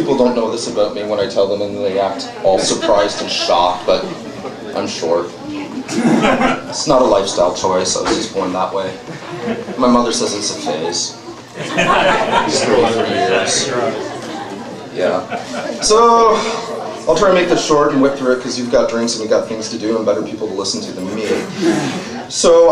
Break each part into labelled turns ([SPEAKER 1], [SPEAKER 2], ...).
[SPEAKER 1] people don't know this about me when I tell them, and they act all surprised and shocked, but I'm short. It's not a lifestyle choice, I was just born that way. My mother says it's a phase. Straight for years. Yeah. So, I'll try and make this short and whip through it because you've got drinks and you've got things to do and better people to listen to than me. So,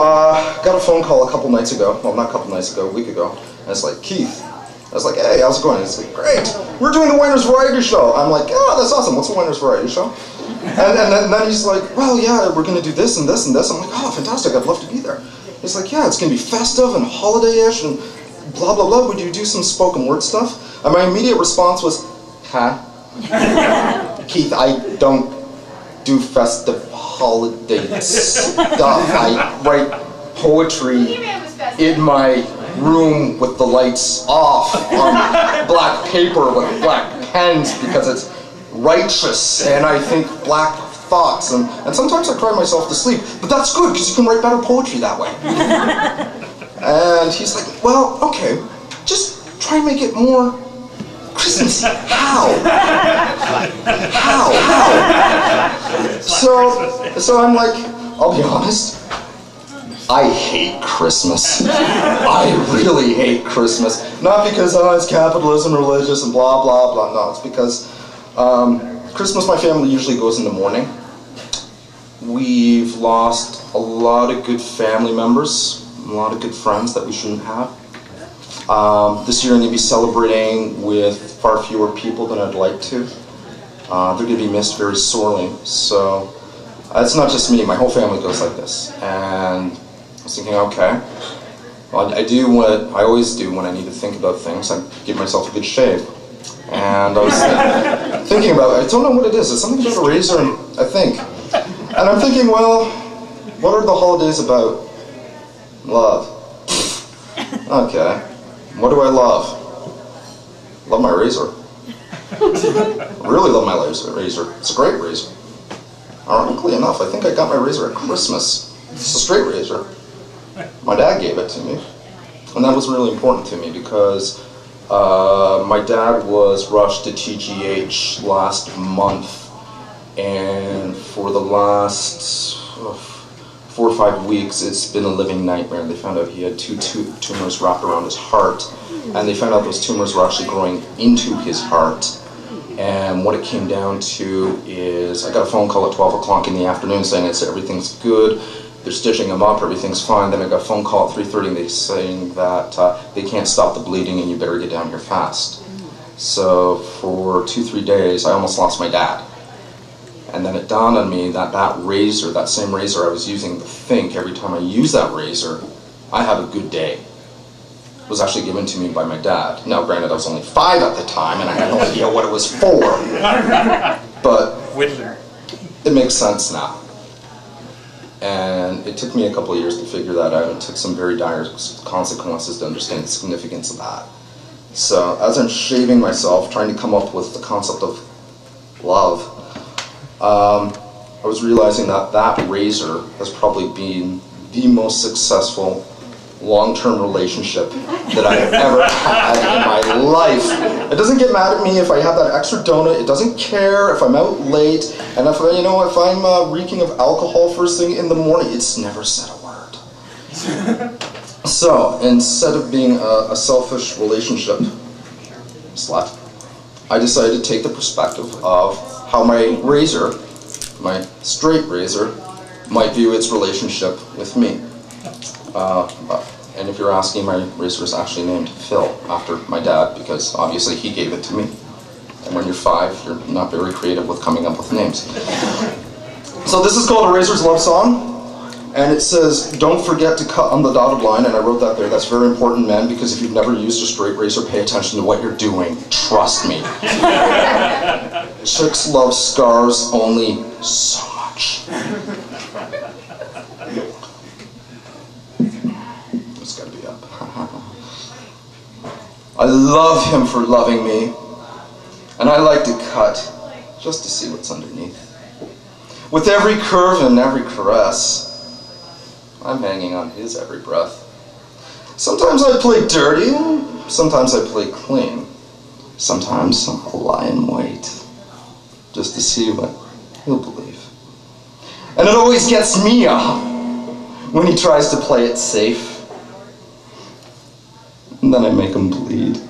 [SPEAKER 1] got a phone call a couple nights ago. Well, not a couple nights ago, a week ago. And it's like, Keith. I was like, hey, how's it going? It's like, great. We're doing the Whiners Variety Show. I'm like, oh, that's awesome. What's the Whiners Variety Show? And then he's like, well, yeah, we're going to do this and this and this. I'm like, oh, fantastic. I'd love to be there. He's like, yeah, it's going to be festive and holiday-ish and blah, blah, blah. Would you do some spoken word stuff? And my immediate response was, huh? Keith, I don't do festive holiday stuff. I write poetry in my room with the lights off on black paper with black pens because it's righteous and I think black thoughts and sometimes I cry myself to sleep, but that's good because you can write better poetry that way. And he's like, well, okay, just try and make it more Christmassy. How? So I'm like, I'll be honest, I hate Christmas. I really hate Christmas. Not because it's capitalism, religious, and blah, blah, blah. No, it's because Christmas, my family usually goes in the morning. We've lost a lot of good family members, a lot of good friends that we shouldn't have. This year I'm going to be celebrating with far fewer people than I'd like to. They're going to be missed very sorely. So it's not just me, my whole family goes like this. And I was thinking, okay, well, I do what I always do when I need to think about things. I give myself a good shave. And I was thinking about it. I don't know what it is. It's something about a razor, I think. And I'm thinking, well, what are the holidays about? Love. Okay. What do I love? Love my razor. I really love my razor. It's a great razor. Ironically enough, I think I got my razor at Christmas. It's a straight razor. My dad gave it to me. And that was really important to me because my dad was rushed to TGH last month. And for the last 4 or 5 weeks, it's been a living nightmare. They found out he had two tumors wrapped around his heart, and they found out those tumors were actually growing into his heart. And what it came down to is, I got a phone call at 12 o'clock in the afternoon saying everything's good, they're stitching him up, everything's fine. Then I got a phone call at 3:30 and they saying that they can't stop the bleeding and you better get down here fast. So for 2-3 days, I almost lost my dad. And then it dawned on me that that razor, that same razor I was using to think, every time I use that razor, I have a good day. It was actually given to me by my dad. Now, granted, I was only 5 at the time, and I had no idea what it was for. But it makes sense now. And it took me a couple of years to figure that out. It took some very dire consequences to understand the significance of that. So as I'm shaving myself, trying to come up with the concept of love, I was realizing that that razor has probably been the most successful long-term relationship that I've ever had in my life. It doesn't get mad at me if I have that extra donut. It doesn't care if I'm out late, and if if I'm reeking of alcohol first thing in the morning. It's never said a word. So instead of being a selfish relationship slut, I decided to take the perspective of how my razor, my straight razor, might view its relationship with me. And if you're asking, my razor is actually named Phil, after my dad, because obviously he gave it to me. And when you're 5, you're not very creative with coming up with names. So this is called A Razor's Love Song. And it says, don't forget to cut on the dotted line, and I wrote that there. That's very important, men, because if you've never used a straight razor, pay attention to what you're doing. Trust me. Chicks love scars only so much. It's gotta be up. I love him for loving me, and I like to cut just to see what's underneath. With every curve and every caress, I'm hanging on his every breath. Sometimes I play dirty, sometimes I play clean. Sometimes I'll lie in wait, just to see what he'll believe. And it always gets me up when he tries to play it safe. And then I make him bleed.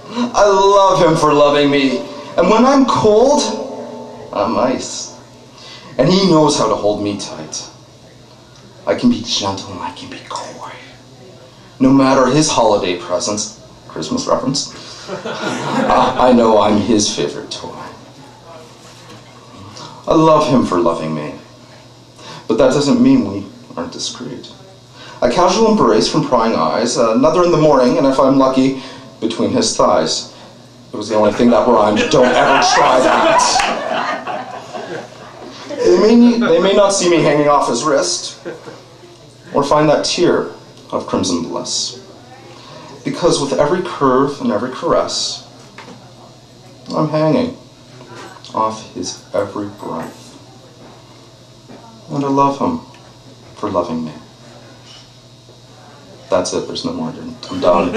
[SPEAKER 1] I love him for loving me. And when I'm cold, I'm ice. And he knows how to hold me tight. I can be gentle and I can be coy. No matter his holiday presents, Christmas reference, I know I'm his favorite toy. I love him for loving me. But that doesn't mean we aren't discreet. A casual embrace from prying eyes, another in the morning, and if I'm lucky, between his thighs. It was the only thing that rhymed. Don't ever try that. They may not see me hanging off his wrist, or find that tear of crimson bliss. Because with every curve and every caress, I'm hanging off his every breath. And I love him for loving me. That's it, there's no more. I'm done.